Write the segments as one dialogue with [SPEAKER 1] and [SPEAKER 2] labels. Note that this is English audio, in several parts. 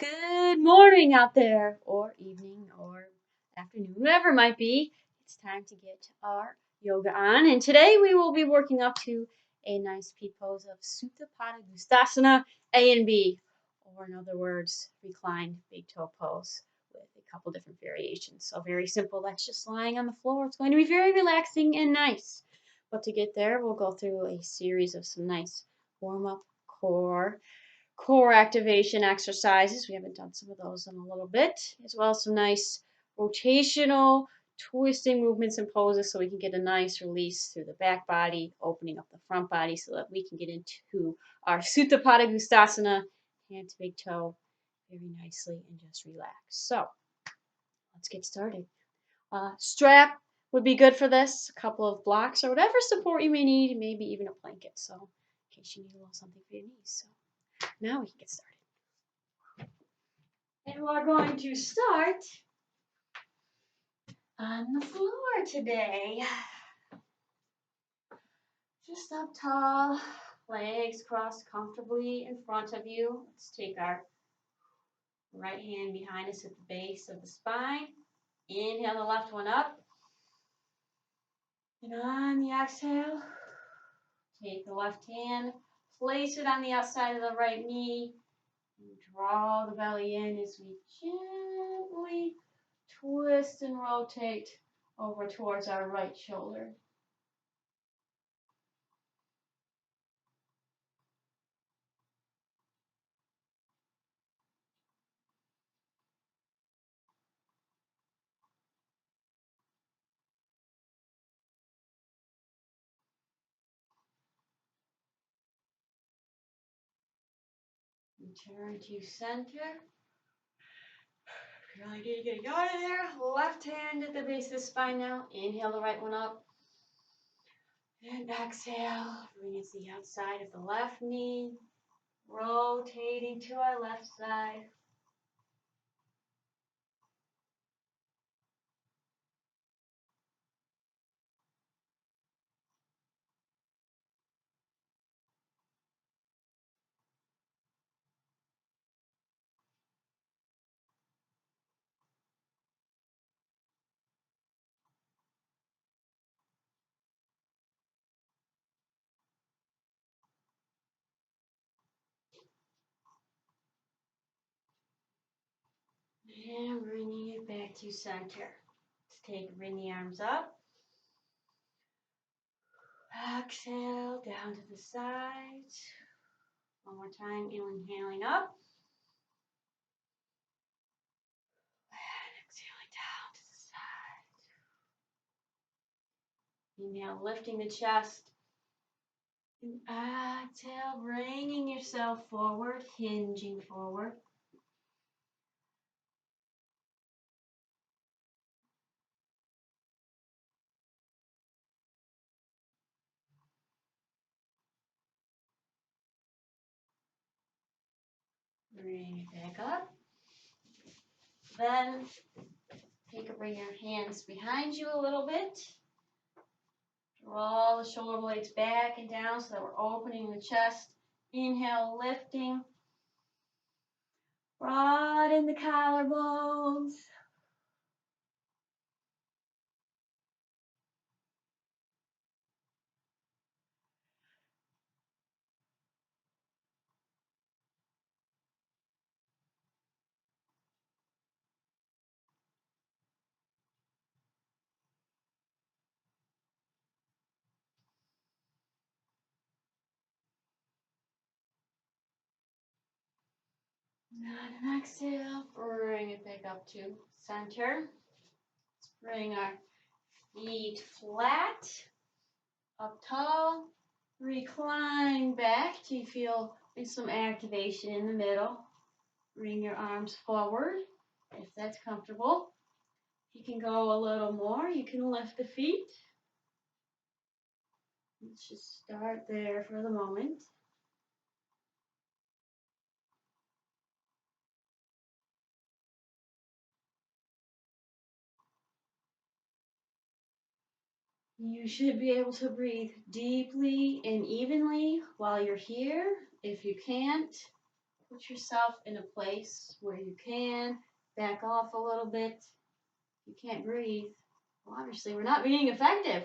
[SPEAKER 1] Good morning out there, or evening, or afternoon, whatever it might be. It's time to get our yoga on. And today we will be working up to a nice peak pose of Supta Padagusthasana A and B, or in other words, Reclined Big Toe Pose with a couple different variations. So very simple. That's just lying on the floor. It's going to be very relaxing and nice. But to get there, we'll go through a series of some nice warm-up core activation exercises. We haven't done some of those in a little bit, as well as some nice rotational twisting movements and poses so we can get a nice release through the back body, opening up the front body so that we can get into our Supta Padagusthasana, hand to big toe, very nicely and just relax. So let's get started. Strap would be good for this, a couple of blocks or whatever support you may need, maybe even a blanket. So in case you need a little something for your knees. So now we can get started. And we're going to start on the floor today. Just up tall, legs crossed comfortably in front of you. Let's take our right hand behind us at the base of the spine. Inhale the left one up. And on the exhale, take the left hand, place it on the outside of the right knee, and draw the belly in as we gently twist and rotate over towards our right shoulder. And turn to center. Really need to get out of there. Left hand at the base of the spine now. Inhale the right one up. And exhale. Bring it to the outside of the left knee. Rotating to our left side. And bringing it back to center. Let's bring the arms up. Exhale down to the sides. One more time, inhaling up. And exhaling down to the side. Inhale, lifting the chest. And exhale, bringing yourself forward, hinging forward. Bring it back up. Then bring your hands behind you a little bit. Draw the shoulder blades back and down so that we're opening the chest. Inhale, lifting. Broaden the collarbones. And an exhale, bring it back up to center. Let's bring our feet flat, up tall, recline back till you feel some activation in the middle. Bring your arms forward if that's comfortable. You can go a little more. You can lift the feet. Let's just start there for the moment. You should be able to breathe deeply and evenly while you're here. If you can't, Put yourself in a place where you can back off a little bit. If you can't breathe, well, obviously we're not being effective.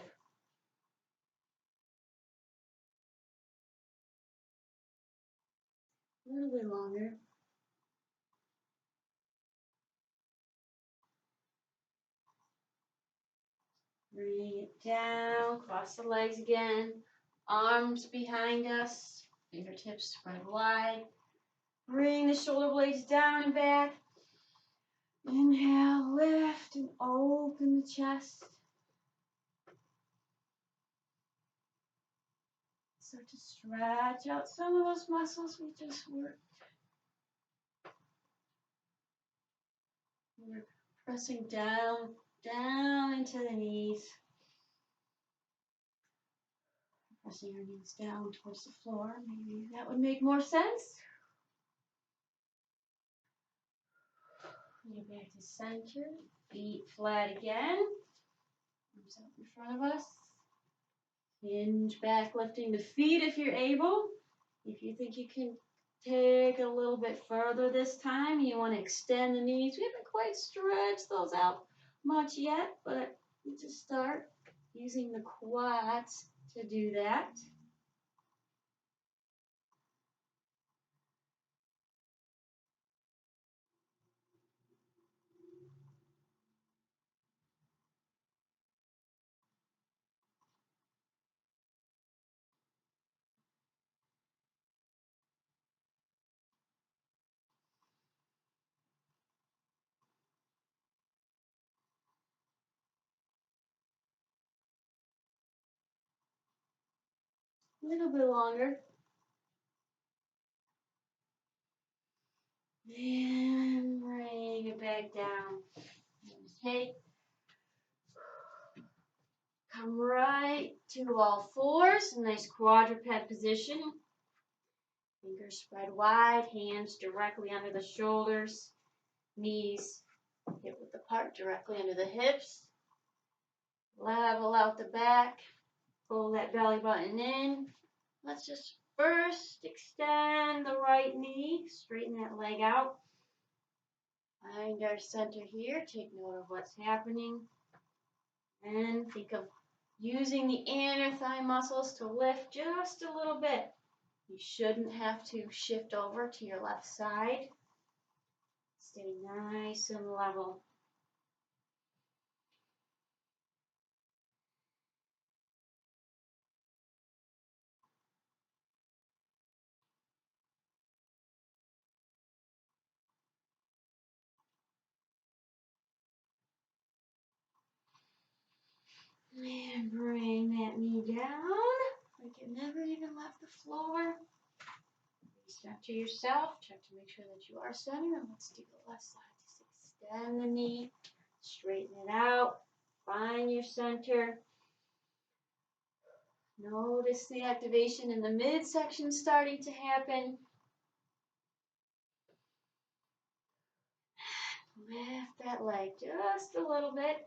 [SPEAKER 1] A little bit longer. Bring it down, cross the legs again, arms behind us, fingertips spread wide. Bring the shoulder blades down and back. Inhale, lift and open the chest. Start to stretch out some of those muscles we just worked. We're pressing down into the knees. Pressing our knees down towards the floor. Maybe that would make more sense. Get back to center. Feet flat again. Arms out in front of us. Hinge back, lifting the feet if you're able. If you think you can take a little bit further this time, you want to extend the knees. We haven't quite stretched those out much yet, but you just start using the quads to do that. A little bit longer. And bring it back down. Okay. Come right to all fours. A nice quadruped position. Fingers spread wide, hands directly under the shoulders, knees hip width apart directly under the hips. Level out the back, pull that belly button in. Let's just first extend the right knee, straighten that leg out. Find our center here, take note of what's happening. And think of using the inner thigh muscles to lift just a little bit. You shouldn't have to shift over to your left side. Stay nice and level. And bring that knee down like it never even left the floor. Center yourself. Check to make sure that you are centered. And let's do the left side. Just extend the knee. Straighten it out. Find your center. Notice the activation in the midsection starting to happen. Lift that leg just a little bit.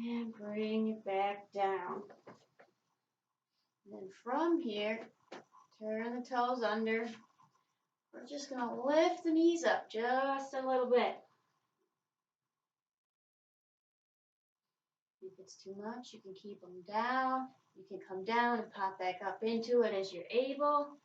[SPEAKER 1] And bring it back down. And then from here, turn the toes under. We're just going to lift the knees up just a little bit. If it's too much, you can keep them down. You can come down and pop back up into it as you're able.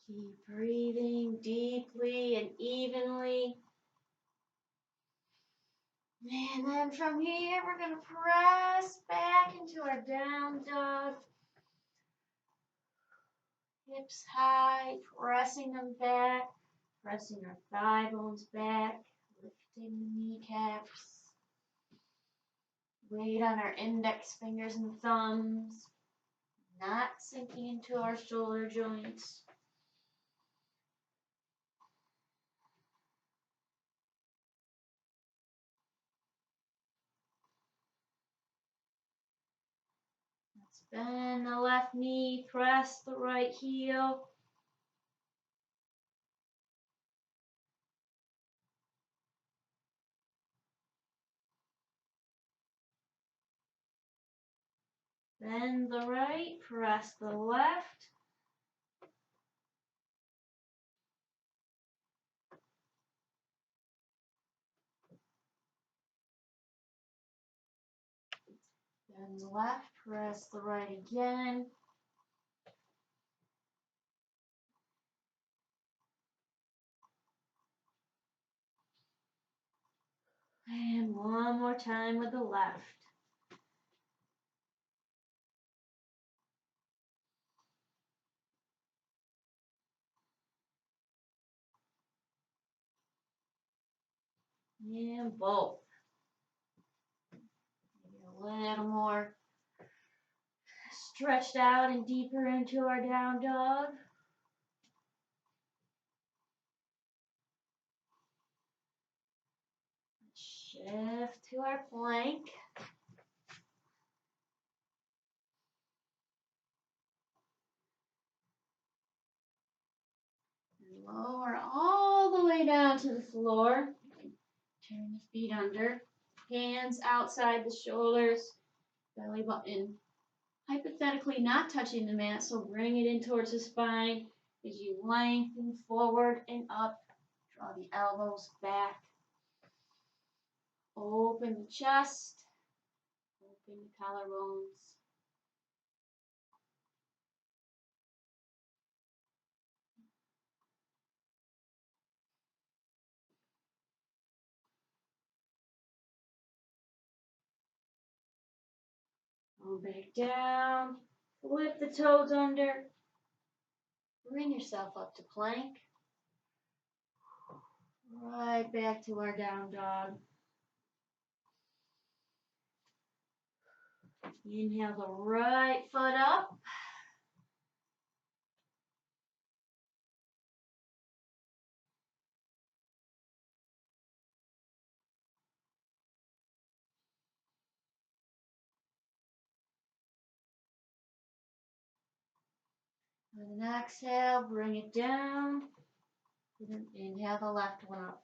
[SPEAKER 1] Keep breathing deeply and evenly. And then from here, we're going to press back into our down dog. hips high, pressing them back, pressing our thigh bones back, lifting the kneecaps. Weight on our index fingers and thumbs, not sinking into our shoulder joints. Let's bend the left knee, press the right heel. Bend the right, press the left. Bend the left, press the right again. And one more time with the left. And both. Maybe a little more stretched out and deeper into our down dog. Shift to our plank. And lower all the way down to the floor. Turn the feet under. Hands outside the shoulders. Belly button hypothetically not touching the mat, so bring it in towards the spine as you lengthen forward and up. Draw the elbows back. Open the chest. Open the collarbones. Go back down. Flip the toes under. Bring yourself up to plank. Right back to our down dog. Inhale the right foot up. And then exhale, bring it down. And then inhale the left one up.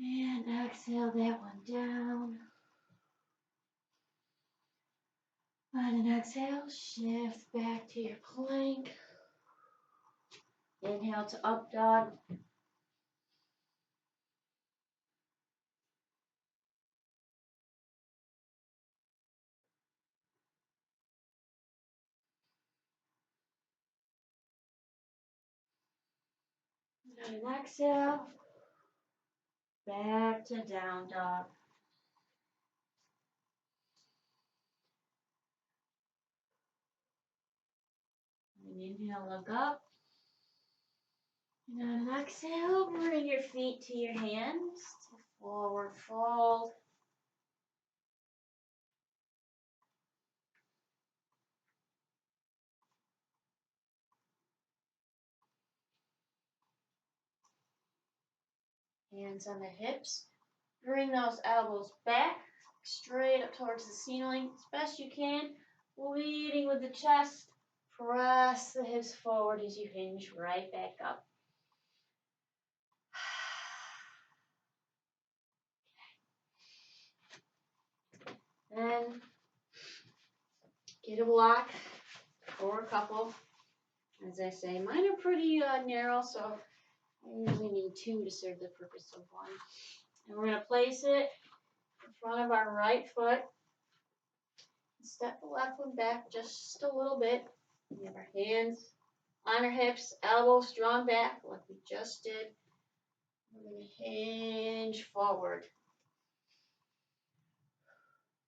[SPEAKER 1] And exhale that one down. And then exhale, shift back to your plank. Inhale to up dog. And then exhale, back to down dog. And inhale, look up. And then exhale, bring your feet to your hands to forward fold. Hands on the hips. Bring those elbows back, straight up towards the ceiling as best you can. Leading with the chest. Press the hips forward as you hinge right back up. Then get a block or a couple. As I say, mine are pretty narrow, so I usually need two to serve the purpose of one. And we're going to place it the front of our right foot. Step the left one back just a little bit. We have our hands on our hips, elbows drawn back like we just did. We're going to hinge forward.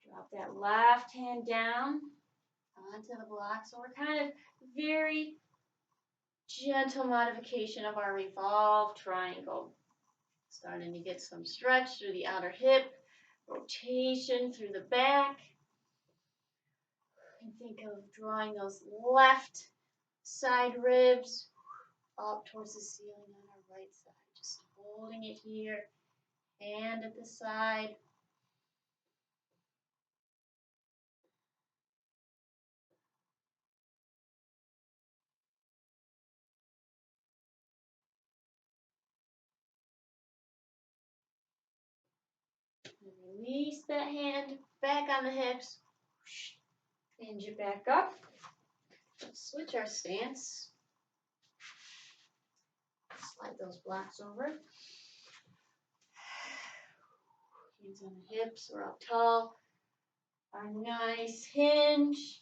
[SPEAKER 1] Drop that left hand down onto the block. So we're kind of very gentle modification of our revolved triangle. Starting to get some stretch through the outer hip, rotation through the back. And think of drawing those left side ribs up towards the ceiling on our right side. Just holding it here, hand at the side. And release that hand back on the hips. Hinge it back up. Let's switch our stance. Slide those blocks over. Hands on the hips, we're up tall. Our nice hinge.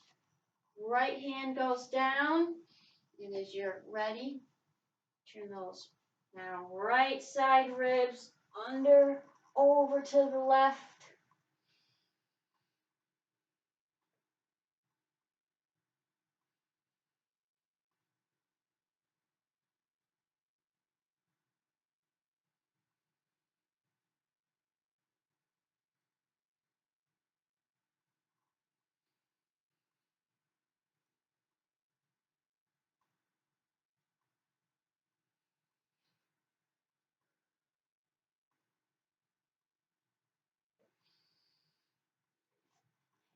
[SPEAKER 1] Right hand goes down. And as you're ready, turn those now right side ribs under, over to the left.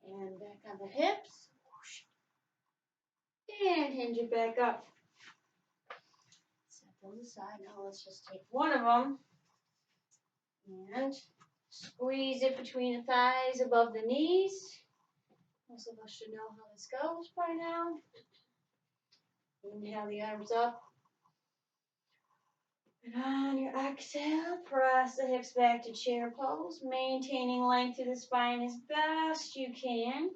[SPEAKER 1] And back on the hips. And hinge it back up. Set those aside. Now let's just take one of them and squeeze it between the thighs above the knees. Most of us should know how this goes by now. Inhale the arms up. And on your exhale, press the hips back to chair pose, maintaining length through the spine as best you can.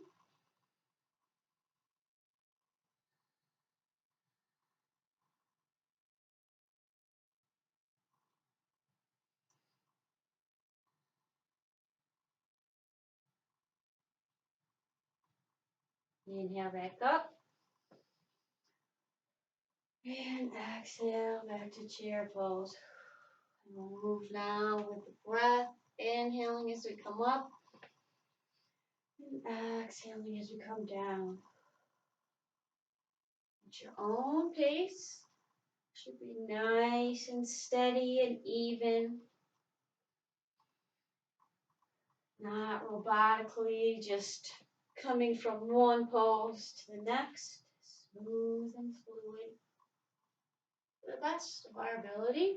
[SPEAKER 1] Inhale back up. And exhale back to chair pose. And we'll move now with the breath, inhaling as we come up, and exhaling as we come down. At your own pace, should be nice and steady and even. Not robotically, just coming from one pose to the next, smooth and fluid, to the best of our ability.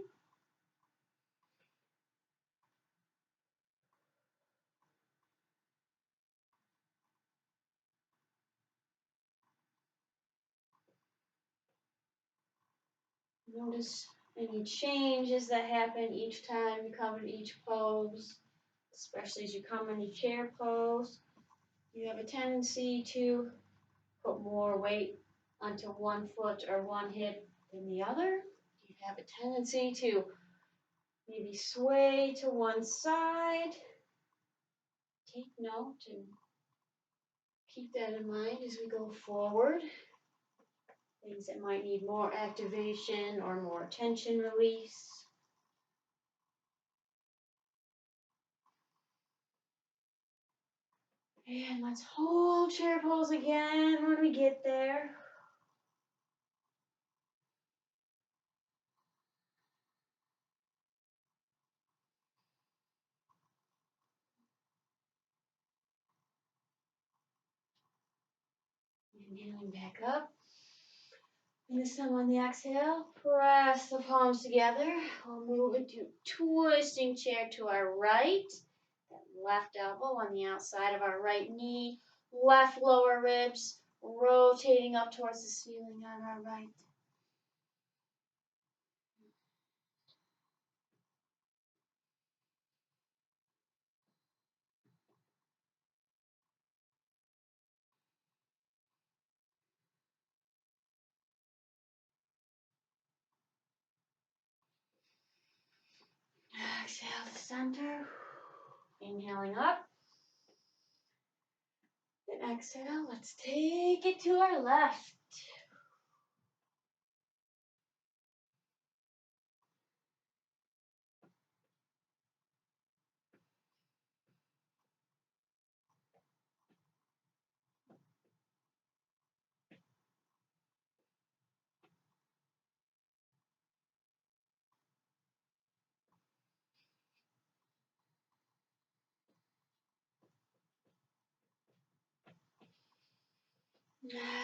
[SPEAKER 1] Notice any changes that happen each time you come in each pose, especially as you come into chair pose. You have a tendency to put more weight onto one foot or one hip than the other. You have a tendency to maybe sway to one side. Take note and keep that in mind as we go forward. Things that might need more activation or more tension release. And let's hold chair pose again when we get there. Inhaling back up. And this time on the exhale, press the palms together. We'll move into twisting chair to our right. That left elbow on the outside of our right knee. Left lower ribs rotating up towards the ceiling on our right. Exhale to center. Inhaling up. And exhale, let's take it to our left.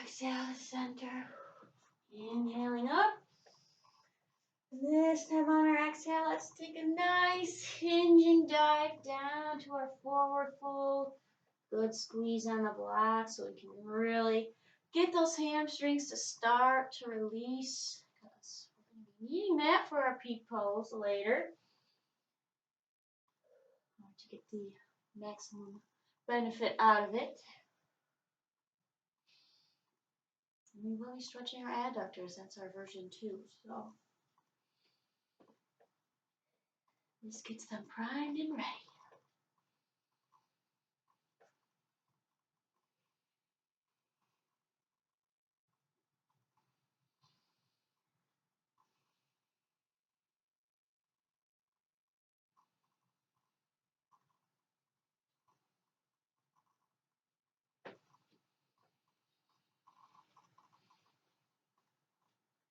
[SPEAKER 1] Exhale to center. Inhaling up. This time on our exhale, let's take a nice hinging dive down to our forward fold. Good squeeze on the block so we can really get those hamstrings to start to release, because we're going to be needing that for our peak pose later to get the maximum benefit out of it. And we will be stretching our adductors. That's our version 2. So this gets them primed and ready.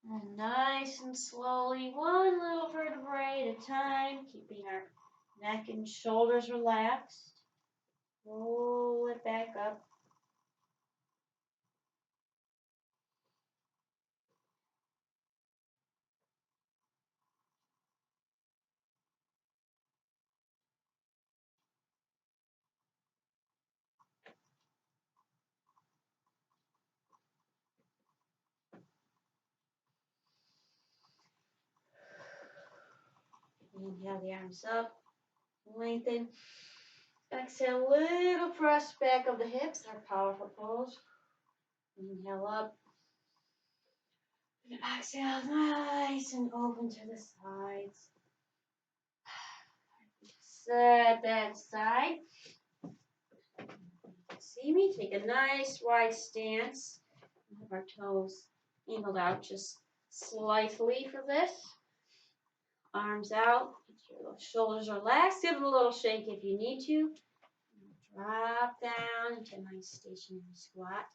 [SPEAKER 1] And nice and slowly, one little vertebrae at a time, keeping our neck and shoulders relaxed. Roll it back up. Inhale the arms up, lengthen. Exhale, little press back of the hips, our powerful pose. Inhale up. And exhale, nice and open to the sides. Set that aside. See me? Take a nice wide stance. Have our toes angled out just slightly for this. Arms out. Get your shoulders relaxed. Give it a little shake if you need to. Drop down into a nice stationary squat.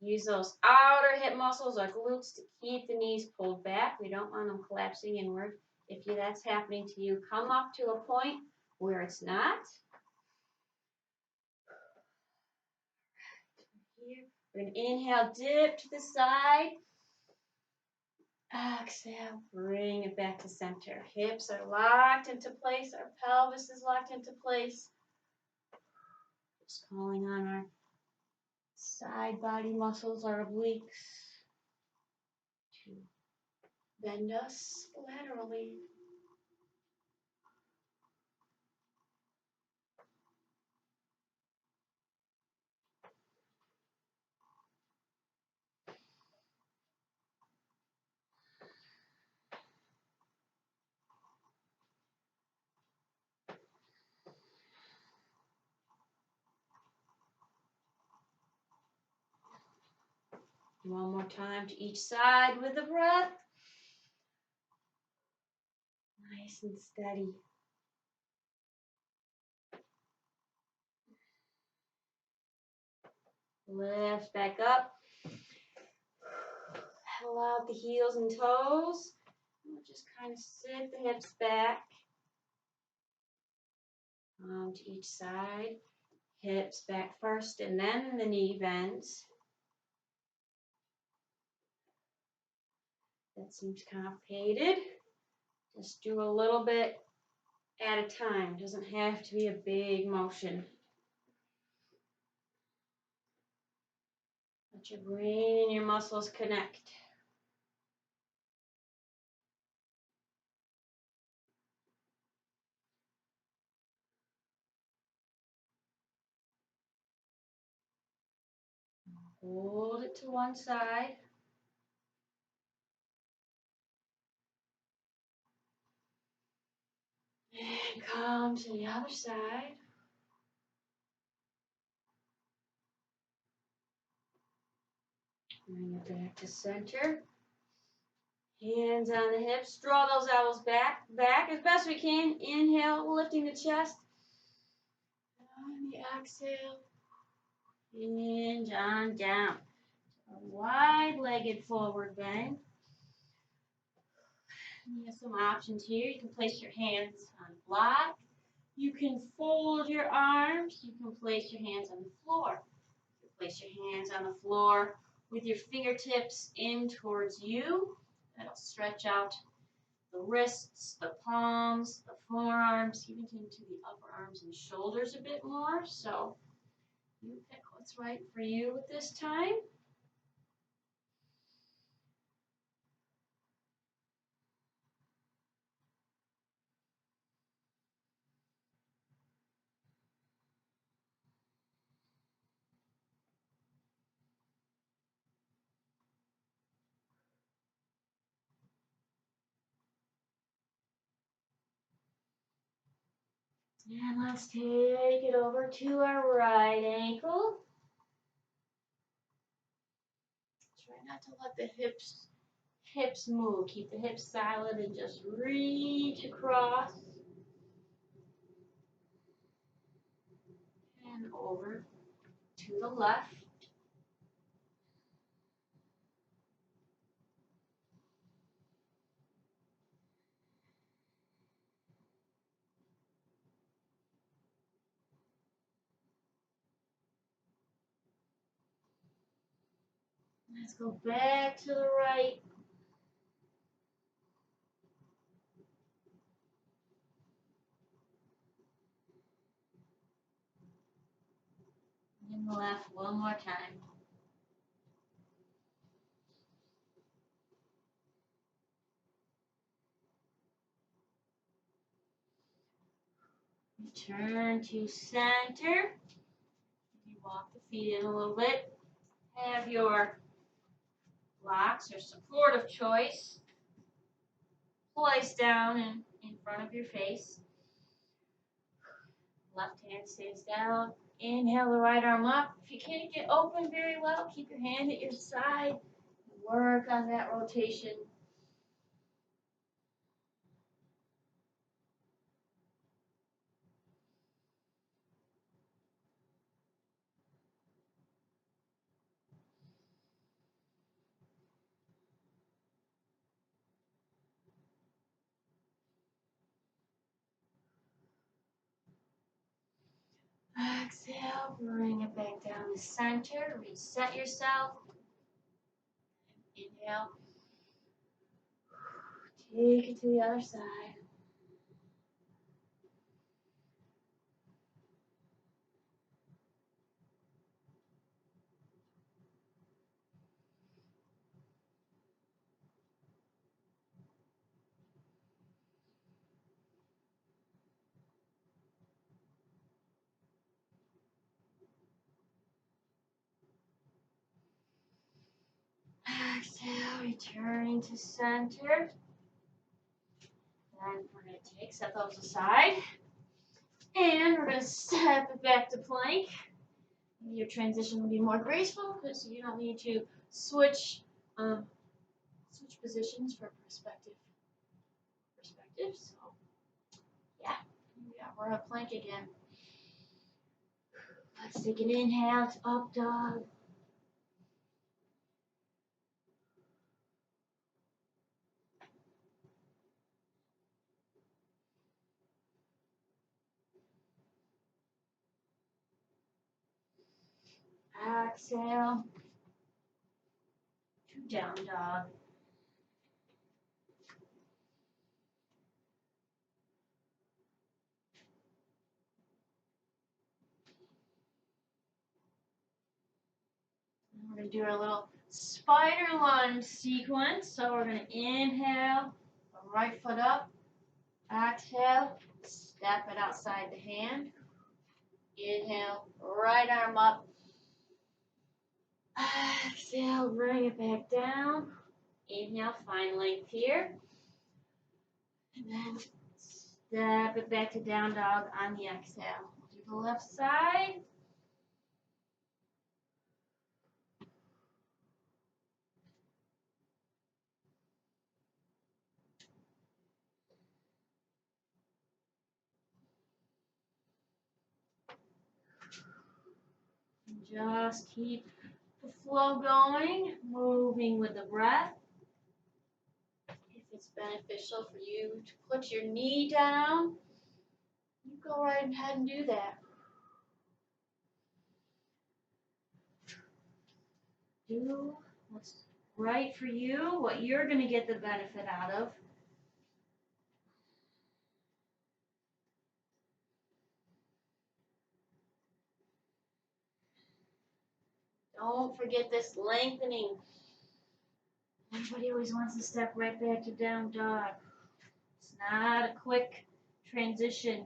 [SPEAKER 1] Use those outer hip muscles, our glutes, to keep the knees pulled back. We don't want them collapsing inward. If that's happening to you, come up to a point where it's not. Here. We're going to inhale, dip to the side. Exhale, bring it back to center. Hips are locked into place. Our pelvis is locked into place. Just calling on our side body muscles, our obliques, to bend us laterally. One more time to each side with the breath. Nice and steady. Lift back up. Pull out the heels and toes. We'll just kind of sit the hips back. To each side. Hips back first and then the knee bends. That seems complicated. Just do a little bit at a time. Doesn't have to be a big motion. Let your brain and your muscles connect. Hold it to one side. And come to the other side. Bring it back to center. Hands on the hips. Draw those elbows back as best we can. Inhale, lifting the chest. On the exhale. Hinge on down. A wide-legged forward bend. You have some options here. You can place your hands on the block. You can fold your arms. You can place your hands on the floor. You can place your hands on the floor with your fingertips in towards you. That'll stretch out the wrists, the palms, the forearms, even into the upper arms and shoulders a bit more. So you pick what's right for you at this time. And let's take it over to our right ankle. Try not to let the hips move. Keep the hips silent and just reach across and over to the left. Let's go back to the right. And the left one more time. Return to center. You walk the feet in a little bit. Have your blocks or support of choice placed down in front of your face. Left hand stays down. Inhale the right arm up. If you can't get open very well, keep your hand at your side. Work on that rotation. Exhale, bring it back down to center. Reset yourself. Inhale. Take it to the other side. Exhale, returning to center. Then we're going to set those aside. And we're going to step it back to plank. Your transition will be more graceful because you don't need to switch positions for perspective. So, yeah, we're at plank again. Let's take an inhale to up dog. Exhale to down dog. We're going to do our little spider lunge sequence. So we're going to inhale, right foot up. Exhale, step it outside the hand. Inhale, right arm up. Exhale, bring it back down. Inhale, find length here. And then Step it back to down dog on the exhale. Do the left side. And just keep the flow going, moving with the breath. If it's beneficial for you to put your knee down, you go right ahead and do that. Do what's right for you, what you're going to get the benefit out of. Don't forget this lengthening. Everybody always wants to step right back to down dog. It's not a quick transition.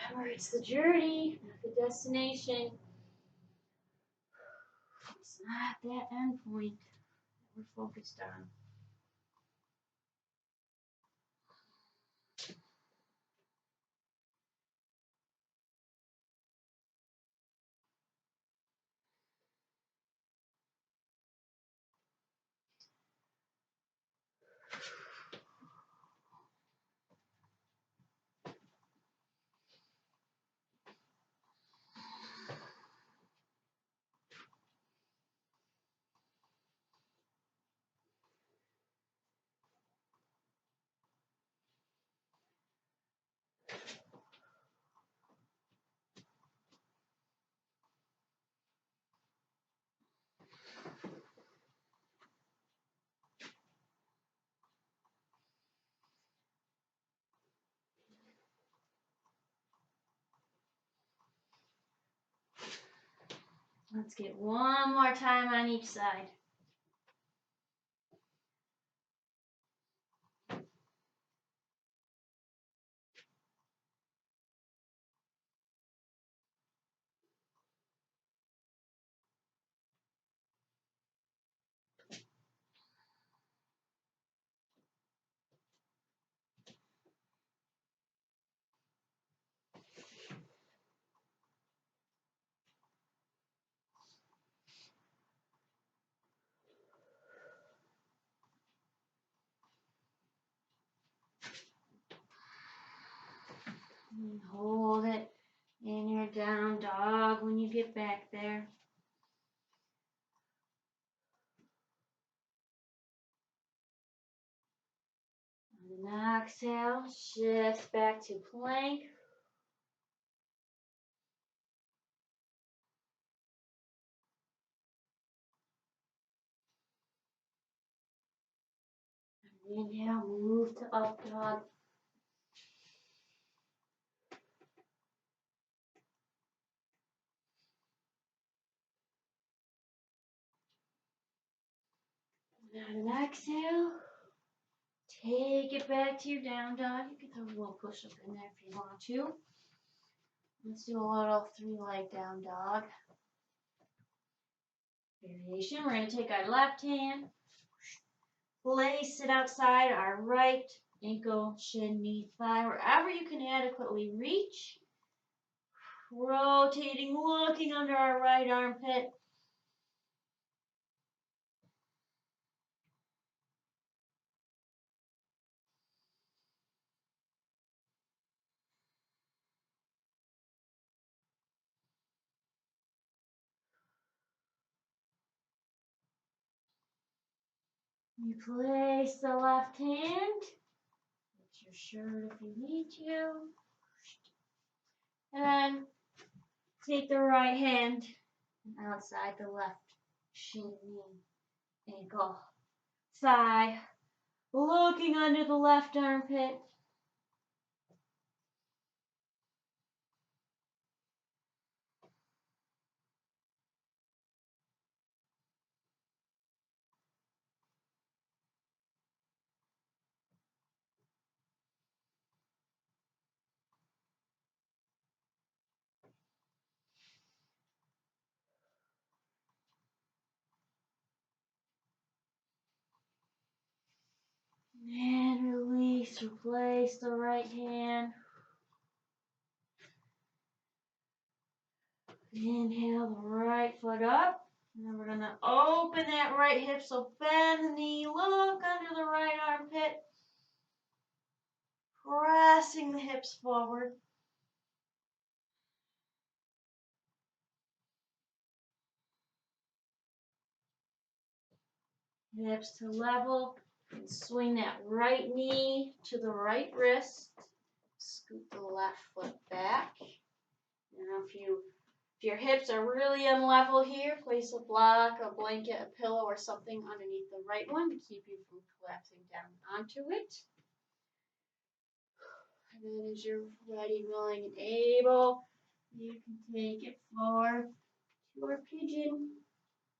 [SPEAKER 1] Remember, it's the journey, not the destination. It's not that end point that we're focused on. Let's get one more time on each side. And hold it in your down dog when you get back there. On an exhale, shift back to plank. Inhale, move to up dog. And on an exhale, take it back to your down dog. You can throw a little push up in there if you want to. Let's do a little 3-leg down dog variation. We're going to take our left hand, place it outside our right ankle, shin, knee, thigh, wherever you can adequately reach. Rotating, looking under our right armpit. You place the left hand, get your shirt if you need to, and then take the right hand outside the left shin, knee, ankle, thigh, looking under the left armpit. Nice. Replace the right hand. Inhale the right foot up. And then we're going to open that right hip. So bend the knee. Look under the right armpit. Pressing the hips forward. Hips to level. And swing that right knee to the right wrist. Scoot the left foot back. Now if your hips are really unlevel here, place a block, a blanket, a pillow, or something underneath the right one to keep you from collapsing down onto it. And then as you're ready, willing, and able, you can take it for your pigeon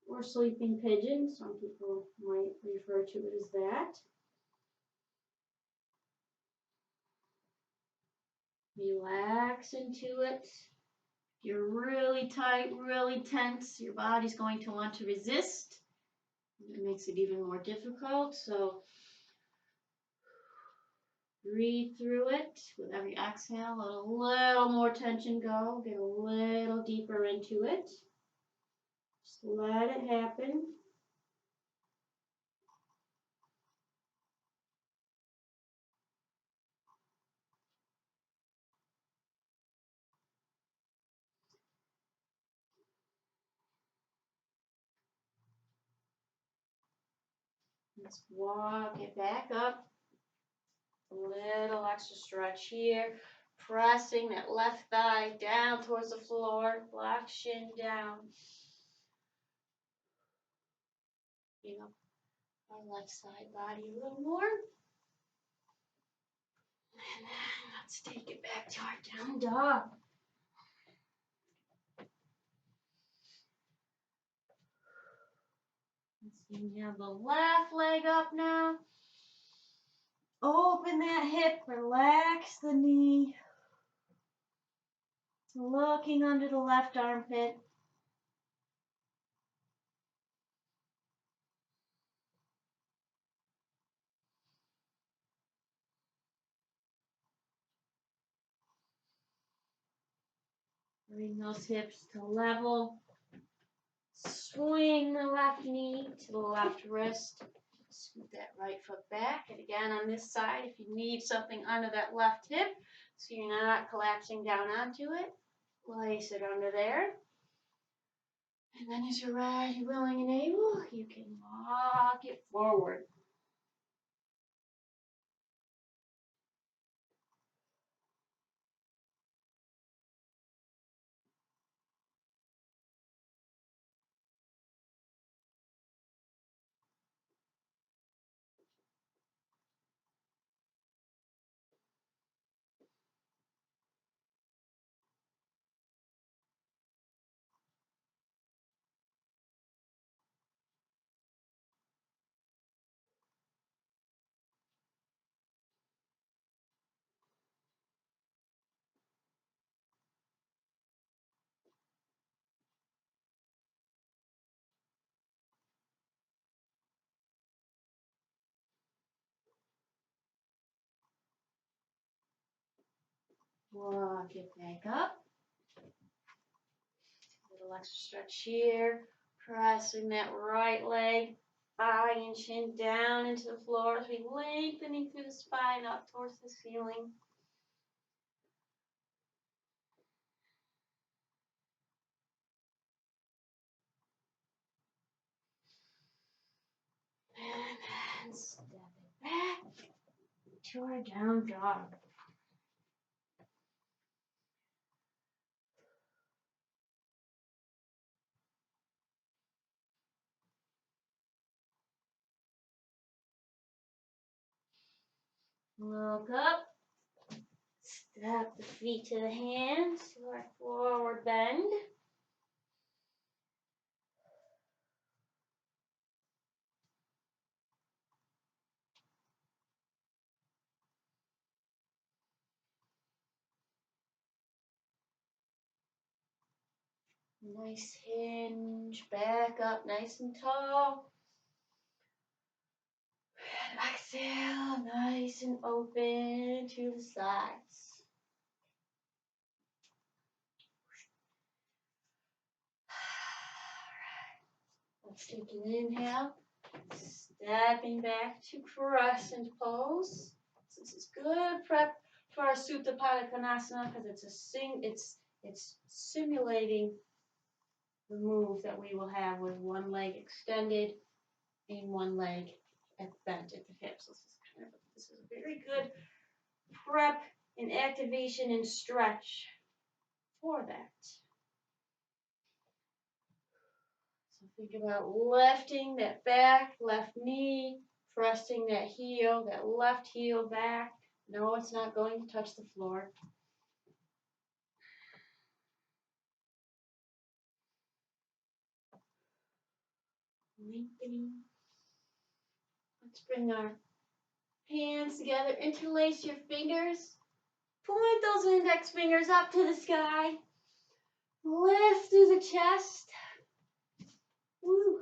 [SPEAKER 1] or sleeping pigeon. Some people might refer to it as that. Relax into it. If you're really tight, really tense, your body's going to want to resist. It makes it even more difficult. So breathe through it. With every exhale, let a little more tension go. Get a little deeper into it. Just let it happen. Let's walk it back up. A little extra stretch here. Pressing that left thigh down towards the floor. Black shin down. Bring up our left side body a little more. And then let's take it back to our down dog. Let's inhale the left leg up now. Open that hip, relax the knee. Looking under the left armpit. Bring those hips to level. Swing the left knee to the left wrist. Scoot that right foot back. And again on this side, if you need something under that left hip, so you're not collapsing down onto it, place it under there. And then as you're ready, willing, and able, you can walk it forward. Walk it back up. A little extra stretch here. Pressing that right leg, thigh and chin down into the floor as we lengthening through the spine up towards the ceiling. And then step it back to our down dog. Look up. Step the feet to the hands to our forward bend. Nice hinge, back up nice and tall. Exhale, nice and and open to the sides. Let's take an inhale, stepping back to crescent pose. This is good prep for our Supta Padagusthasana because it's simulating the move that we will have with one leg extended and one leg bent at the hips. This is a very good prep and activation and stretch for that. So think about lifting that back, left knee, pressing that heel, that left heel back. No, it's not going to touch the floor. Lengthening. Let's bring our hands together, interlace your fingers. Point those index fingers up to the sky. Lift through the chest. Woo.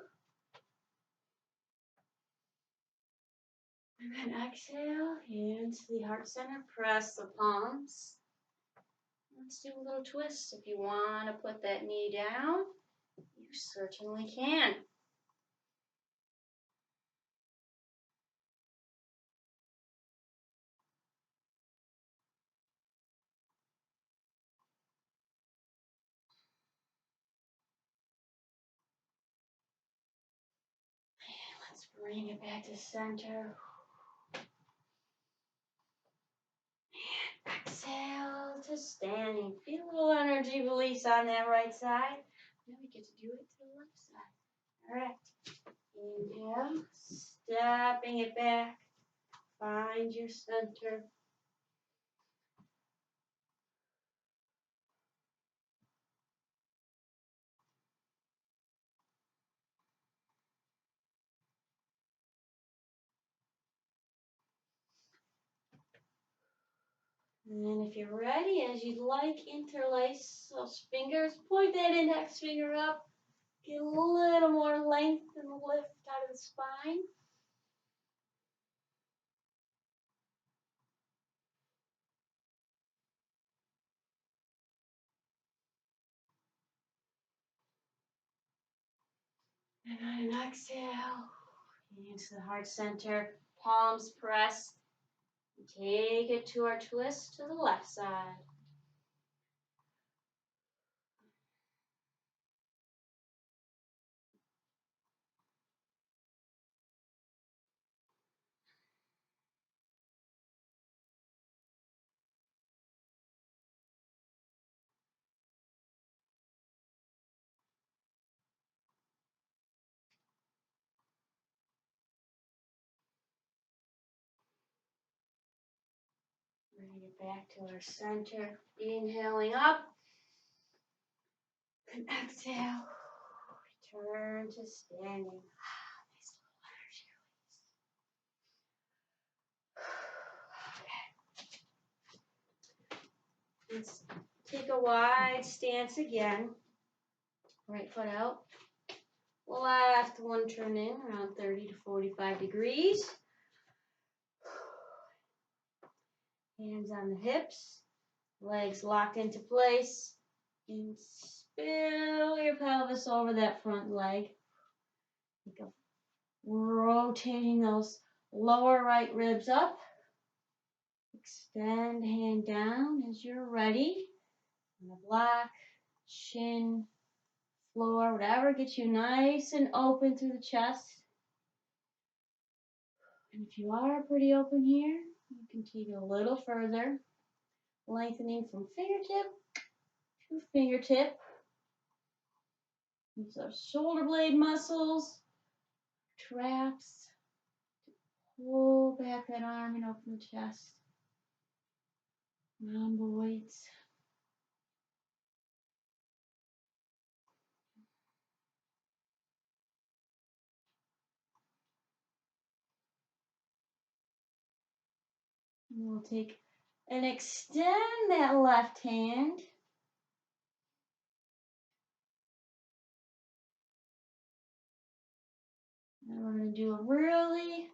[SPEAKER 1] And then exhale, hands to the heart center, press the palms. Let's do a little twist. If you want to put that knee down, you certainly can. Let's bring it back to center. Exhale to standing. Feel a little energy release on that right side. Now we get to do it to the left side. All right. Inhale, stepping it back. Find your center. And then if you're ready, as you'd like, interlace those fingers. Point that index finger up. Get a little more length and lift out of the spine. And on an exhale, into the heart center, palms pressed. Take it to our twist to the left side. Bring it back to our center. Inhaling up. And exhale. Return to standing. Nice little energy release. Okay. Let's take a wide stance again. Right foot out. Left one turn in around 30 to 45 degrees. Hands on the hips. Legs locked into place. And spill your pelvis over that front leg. Think of rotating those lower right ribs up. Extend hand down as you're ready. On the block, shin, floor, whatever gets you nice and open through the chest. And if you are pretty open here, you can take it a little further, lengthening from fingertip to fingertip. Use our shoulder blade muscles, traps, to pull back that arm and open the chest. Rhomboids. And we'll take and extend that left hand. And we're going to do a really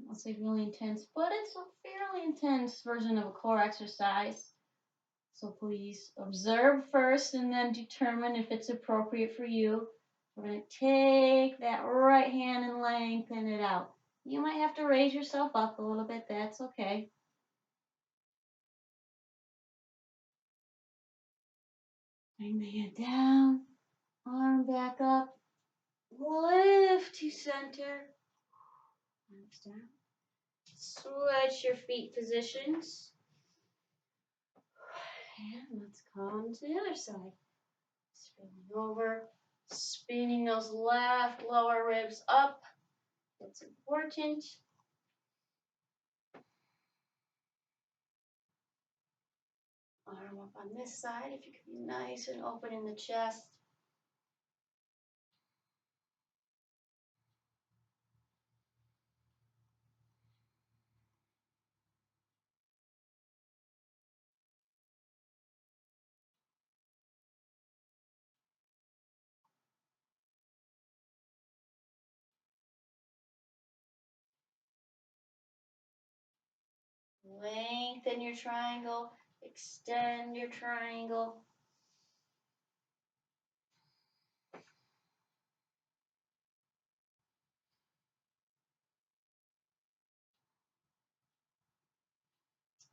[SPEAKER 1] I'll say really intense, but it's a fairly intense version of a core exercise. So please observe first and then determine if it's appropriate for you. We're going to take that right hand and lengthen it out. You might have to raise yourself up a little bit. That's okay. Bring the hand down, arm back up, lift to center, arms down. Switch your feet positions. And let's come to the other side. Spinning over, spinning those left lower ribs up. That's important. Arm up on this side if you can be nice and open in the chest. Lengthen your triangle, extend your triangle.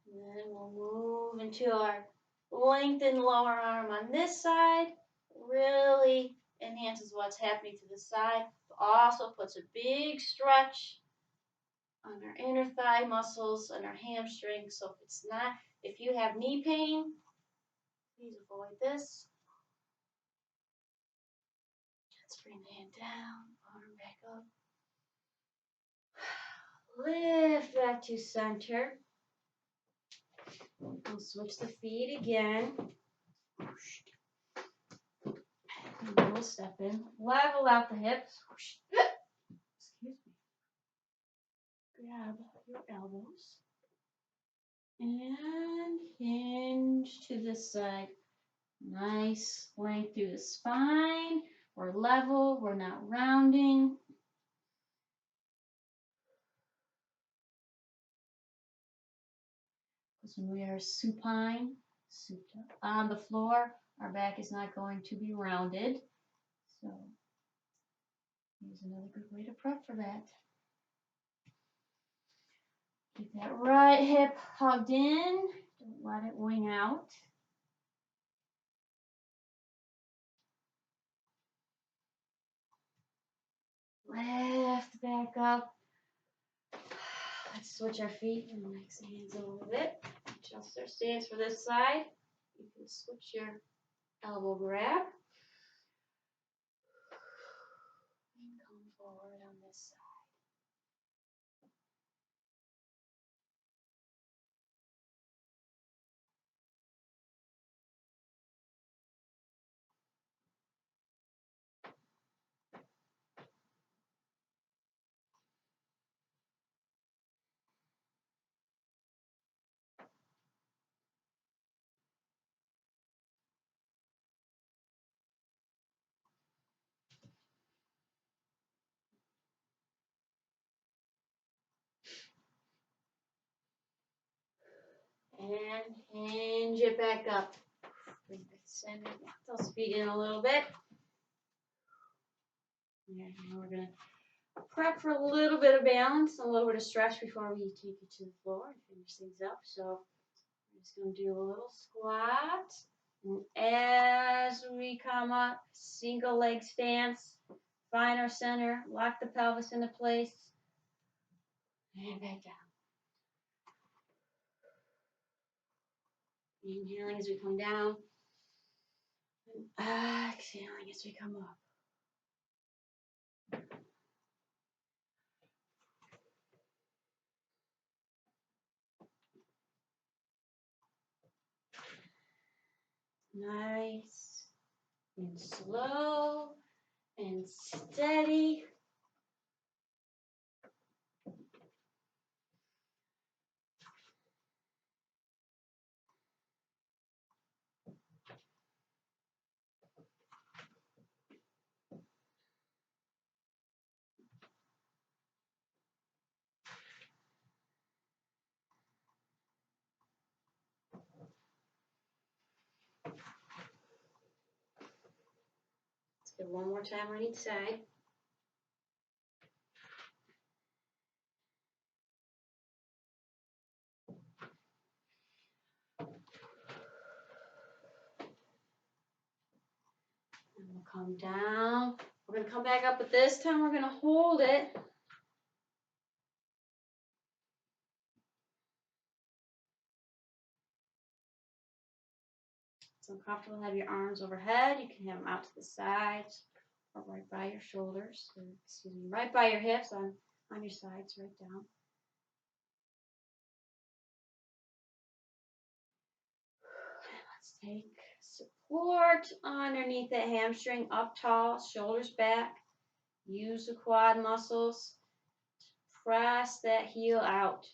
[SPEAKER 1] And then we'll move into our lengthened lower arm on this side. Really enhances what's happening to the side. Also puts a big stretch on our inner thigh muscles and our hamstrings. So if you have knee pain, please avoid this. Let's bring the hand down, arm back up. Lift back to center. We'll switch the feet again. And we'll step in. Level out the hips. Excuse me. Grab your elbows. And hinge to this side. Nice length through the spine. We're level. We're not rounding. Because when we are supine, supta, on the floor, our back is not going to be rounded. So here's another good way to prep for that. Keep that right hip hugged in. Don't let it wing out. Lift back up. Let's switch our feet and relax the hands a little bit. Adjust our stance for this side. You can switch your elbow grab. And come forward on this side. And hinge it back up. Bring the center, those feet in a little bit. Yeah, now we're going to prep for a little bit of balance, a little bit of stretch before we take it to the floor and finish things up. So I'm just going to do a little squat. And as we come up, single leg stance, find our center, lock the pelvis into place, and back down. Inhaling as we come down, and exhaling as we come up. Nice and slow and steady. Do one more time on each side. And we'll come down. We're going to come back up, but this time we're going to hold it. It's uncomfortable to have your arms overhead. You can have them out to the sides or right by your shoulders. Or, excuse me, right by your hips on your sides, right down. Let's take support underneath that hamstring, up tall, shoulders back. Use the quad muscles to press that heel out.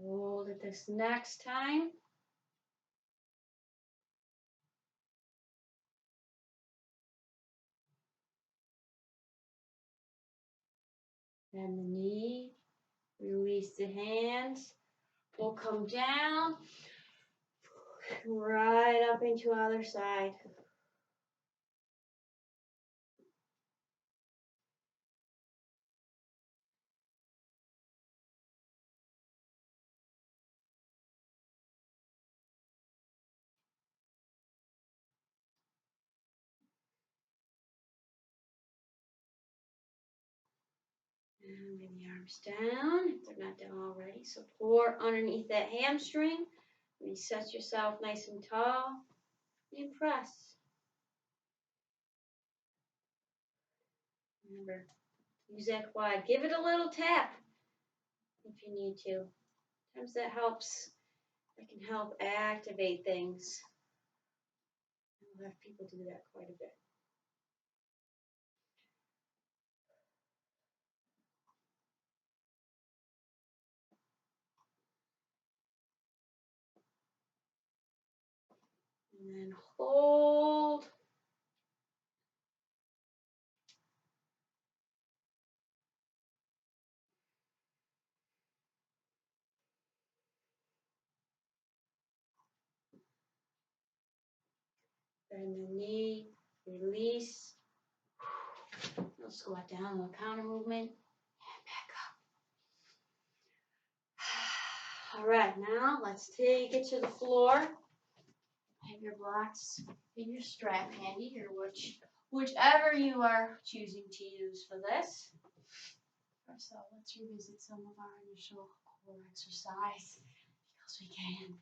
[SPEAKER 1] Hold it this next time. Bend the knee. Release the hands. We'll come down. Right up into other side. And bring the arms down if they're not down already. Support underneath that hamstring. Reset yourself nice and tall. And press. Remember, use that quad. Give it a little tap if you need to. Sometimes that helps. That can help activate things. I'll have people do that quite a bit. And then hold. Bend the knee, release. We'll squat down, a little counter movement, and back up. All right, now let's take it to the floor. Have your blocks and your strap handy, or whichever you are choosing to use for this. So let's revisit some of our initial core exercise because we can.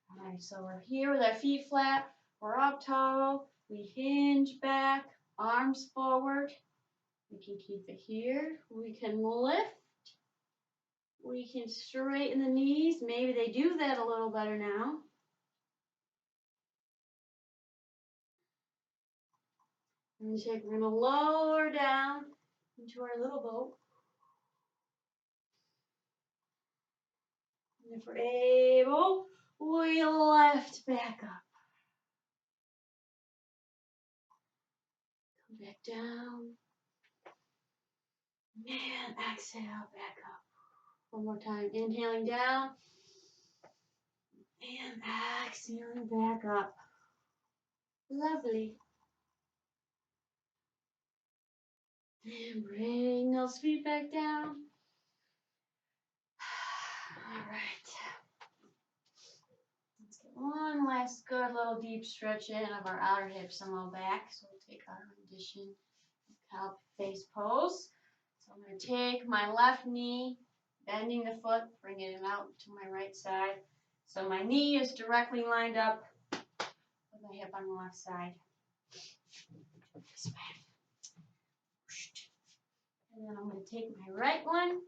[SPEAKER 1] All right, so we're here with our feet flat. We're up tall. We hinge back, arms forward. We can keep it here. We can lift. We can straighten the knees. Maybe they do that a little better now. And we're going to lower down into our little boat. And if we're able, we lift back up. Come back down. And exhale back up. One more time. Inhaling down. And exhaling back up. Lovely. And bring those feet back down. All right. Let's get one last good little deep stretch in of our outer hips and low back. So we'll take our rendition of cow face pose. So I'm going to take my left knee, bending the foot, bring it out to my right side. So my knee is directly lined up with my hip on the left side. This way. And then I'm going to take my right one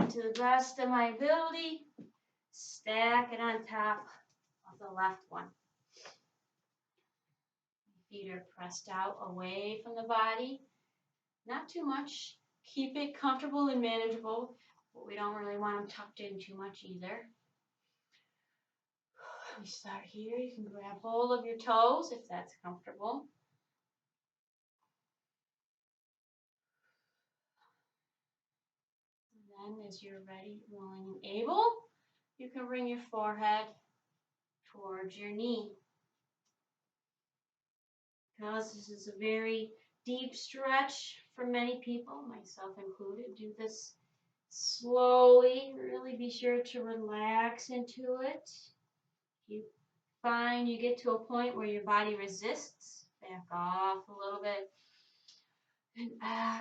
[SPEAKER 1] to the best of my ability, stack it on top of the left one. Feet are pressed out away from the body. Not too much. Keep it comfortable and manageable, but we don't really want them tucked in too much either. We start here. You can grab hold of your toes if that's comfortable. And then as you're ready, willing, and able, you can bring your forehead towards your knee. Because this is a very deep stretch for many people, myself included, do this slowly. Really be sure to relax into it. You find you get to a point where your body resists, back off a little bit. And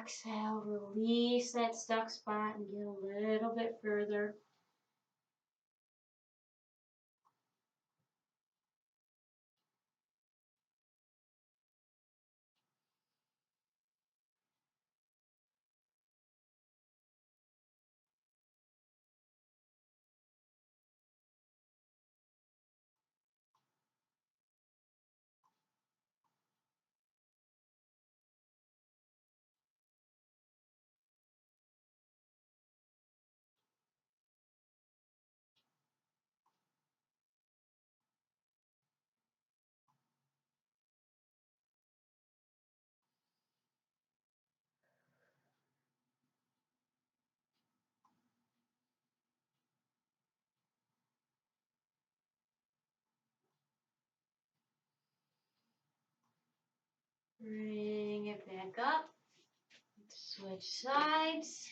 [SPEAKER 1] exhale, release that stuck spot and get a little bit further. Bring it back up. Switch sides.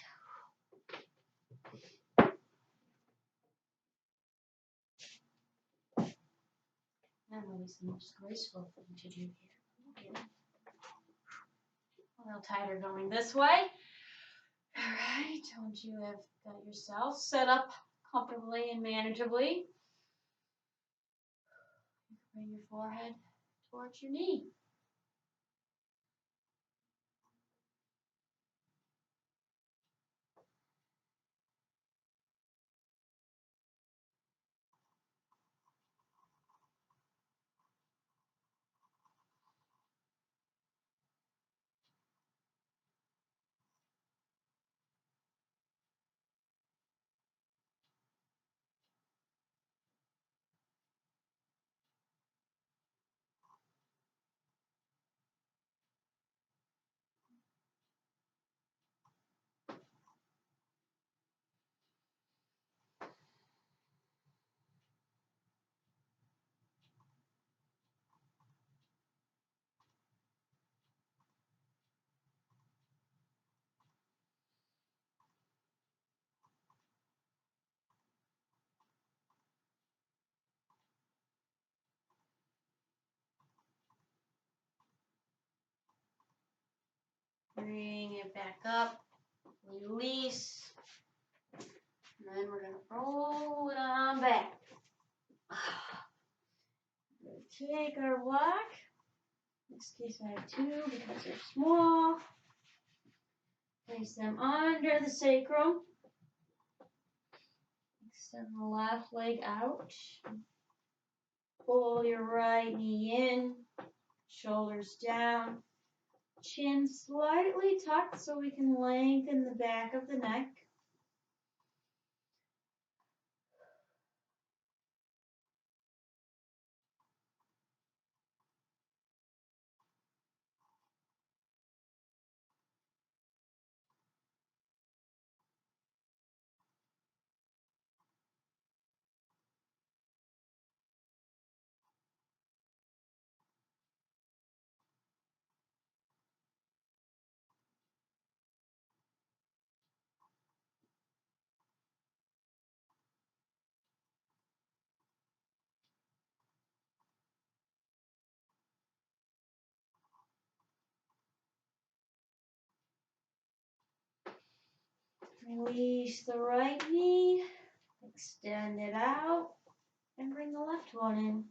[SPEAKER 1] Not always the most graceful thing to do here. A little tighter going this way. All right, once you have got yourself set up comfortably and manageably, bring your forehead towards your knee. Bring it back up. Release. And then we're going to roll it on back. We're going to take our block. In this case, I have two because they're small. Place them under the sacrum. Extend the left leg out. Pull your right knee in. Shoulders down. Chin slightly tucked so we can lengthen the back of the neck. Release the right knee, extend it out, and bring the left one in.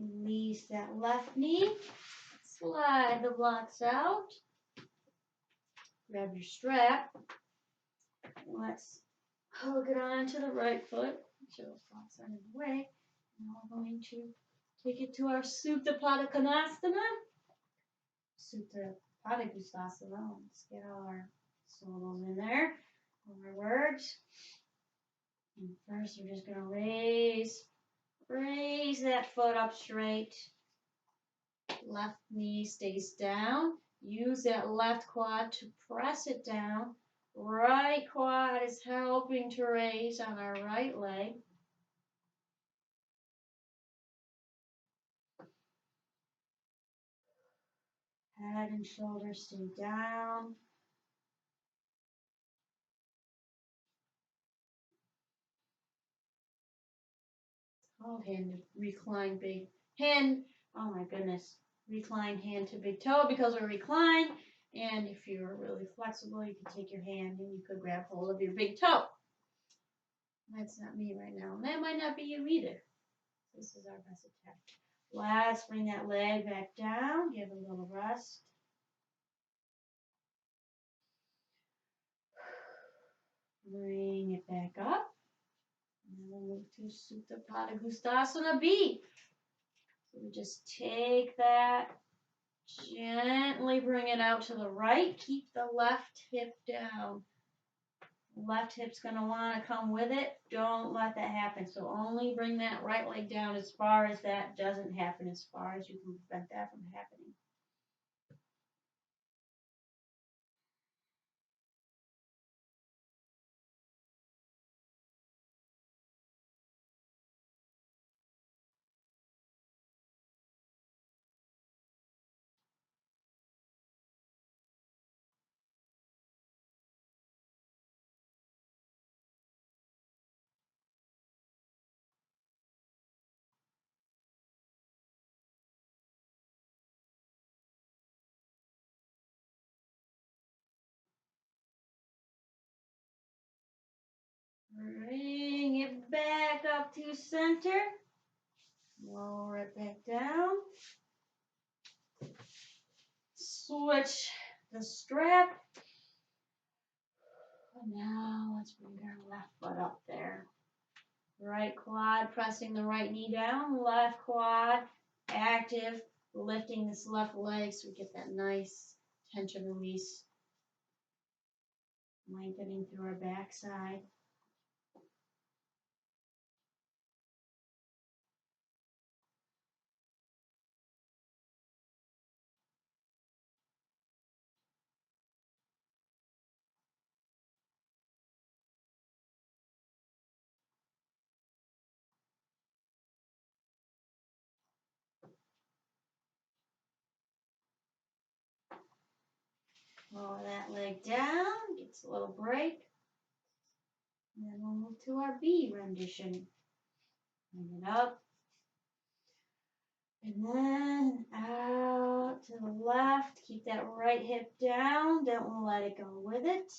[SPEAKER 1] Release that left knee. Slide the blocks out. Grab your strap. Let's hook it on to the right foot. Make sure those blocks aren't in the way. Now we're going to take it to our Supta Padagusthasana. Supta Padagusthasana. Let's get all our syllables in there. All our words. And first we're just going to raise that foot up straight. Left knee stays down. Use that left quad to press it down. Right quad is helping to raise on our right leg. Head and shoulders stay down. Oh, recline big hand. Oh my goodness. Recline hand to big toe because we're reclined. And if you're really flexible, you can take your hand and you could grab hold of your big toe. That's not me right now. And that might not be you either. This is our best attack. Let's bring that leg back down. Give a little rest. Bring it back up. And then we'll move to Supta Padagusthasana A B. So we just take that, gently bring it out to the right. Keep the left hip down. Left hip's going to want to come with it. Don't let that happen. So only bring that right leg down as far as that doesn't happen, as far as you can prevent that from happening. Bring it back up to center. Lower it back down. Switch the strap. And now let's bring our left foot up there. Right quad pressing the right knee down. Left quad active. Lifting this left leg so we get that nice tension release. Lengthening through our backside. Lower that leg down, gets a little break. And then we'll move to our B rendition. Bring it up. And then out to the left. Keep that right hip down. Don't let it go with it.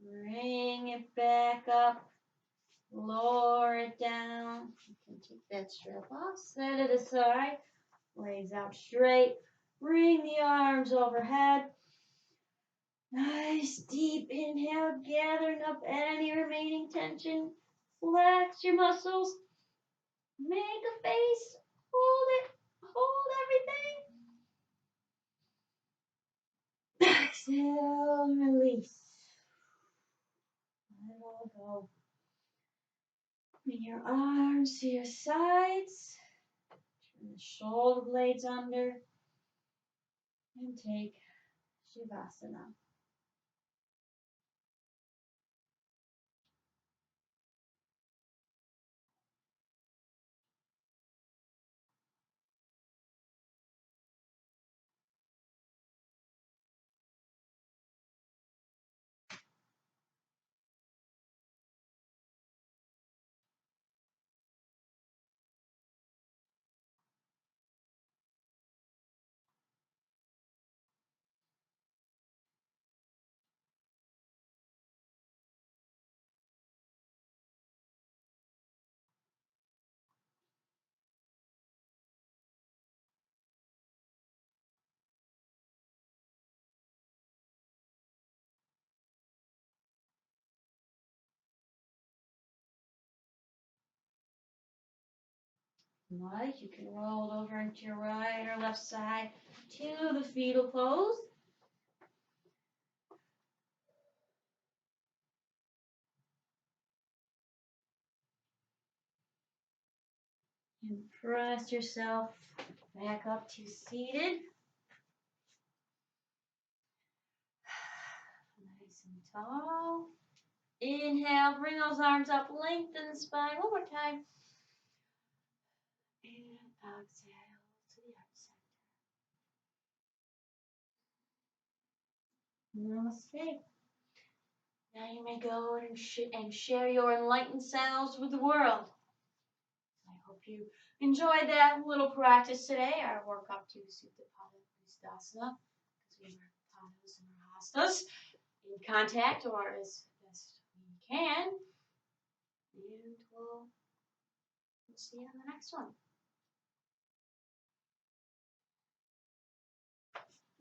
[SPEAKER 1] Bring it back up. Lower it down. You can take that strap off. Set it aside. Legs out straight. Bring the arms overhead. Nice deep inhale, gathering up any remaining tension. Flex your muscles. Make a face. Hold it. Hold everything. Exhale, release. Let it all go. Bring your arms to your sides. Turn the shoulder blades under. And take Shavasana. Like, you can roll over into your right or left side to the fetal pose. And press yourself back up to seated. Nice and tall. Inhale, bring those arms up, lengthen the spine. One more time. And exhale to the heart center. Namaste. Now you may go and share your enlightened selves with the world. I hope you enjoyed that little practice today. Our work up to Supta Padagusthasana, because we are padas and hastas in contact or as best we can. And we'll see you on the next one.